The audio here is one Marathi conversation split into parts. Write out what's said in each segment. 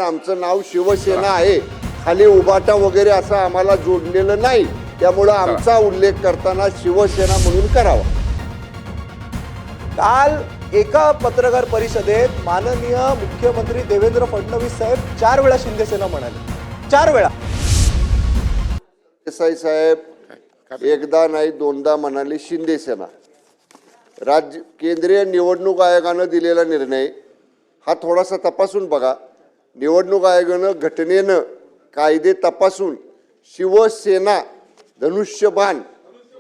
आमचं नाव शिवसेना आहे, खाली उभाटा वगैरे असं आम्हाला जोडलेलं नाही, त्यामुळे आमचा उल्लेख करताना शिवसेना म्हणून करावा. काल एका पत्रकार परिषदेत माननीय मुख्यमंत्री देवेंद्र फडणवीस साहेब 4 वेळा शिंदेसेना म्हणाले. 4 वेळा. देसाई साहेब एकदा नाही दोनदा म्हणाले शिंदेसेना. केंद्रीय निवडणूक आयोगानं दिलेला निर्णय हा थोडासा तपासून बघा. निवडणूक आयोगानं घटनेनं कायदे तपासून शिवसेना धनुष्यबाण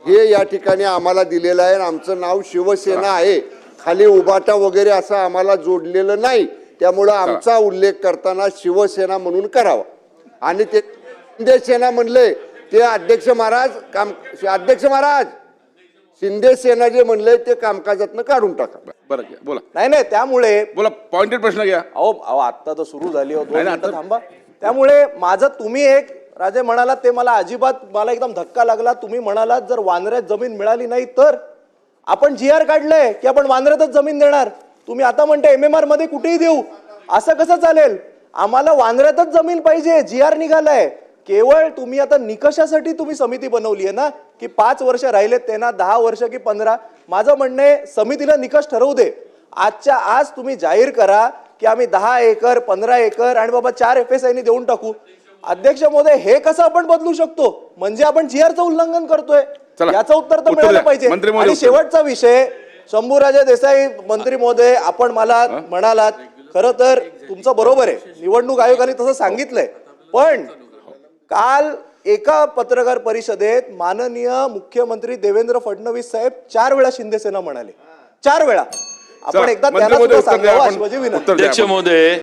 हे या ठिकाणी आम्हाला दिलेलं आहे. आमचं नाव शिवसेना आहे, खाली उभाटा वगैरे असं आम्हाला जोडलेलं नाही, त्यामुळं आमचा उल्लेख करताना शिवसेना म्हणून करावा. आणि ते शिंदेसेना म्हणले ते अध्यक्ष महाराज शिंदे सेना जे म्हणले ते कामकाजातनं काढून टाका. बरं बोला. नाही त्यामुळे बोला, पॉइंटेड प्रश्न घ्या. अहो आता तर सुरू झाली. 2 मिनिटं थांबा. त्यामुळे माझं तुम्ही एक राजे म्हणालात ते मला एकदम धक्का लागला. तुम्ही म्हणालात जर वांद्र्यात जमीन मिळाली नाही तर आपण GR काढलंय की आपण वांद्र्यातच जमीन देणार. तुम्ही आता म्हणते MMR मध्ये कुठेही देऊ, असं कसं चालेल? आम्हाला वांद्र्यातच जमीन पाहिजे. GR निघालाय. केवळ तुम्ही आता निकषासाठी तुम्ही समिती बनवली आहे ना, की 5 वर्ष राहिलेत त्यांना, 10 वर्ष की 15. माझं म्हणणं आहे समितीला निकष ठरवू दे. आजच्या आज तुम्ही जाहीर करा की आम्ही 10 एकर 15 एकर आणि बाबा 4 FSI ने देऊन टाकू. अध्यक्ष महोदय, हे कसं आपण बदलू शकतो? म्हणजे आपण GRचं उल्लंघन करतोय. याचं उत्तर तर मिळालं पाहिजे. आणि शेवटचा विषय, शंभूराजे देसाई मंत्री महोदय, आपण मला म्हणालात खरं तर तुमचं बरोबर आहे, निवडणूक आयोगाने तसं सांगितलंय. पण काल एका पत्रकार परिषदेत माननीय मुख्यमंत्री देवेंद्र फडणवीस साहेब 4 वेळा शिंदेसेना म्हणाले. 4 वेळा. आपण एकदा त्यांना सुद्धा सांगावं अशी माझी विनंती. अध्यक्ष महोदय.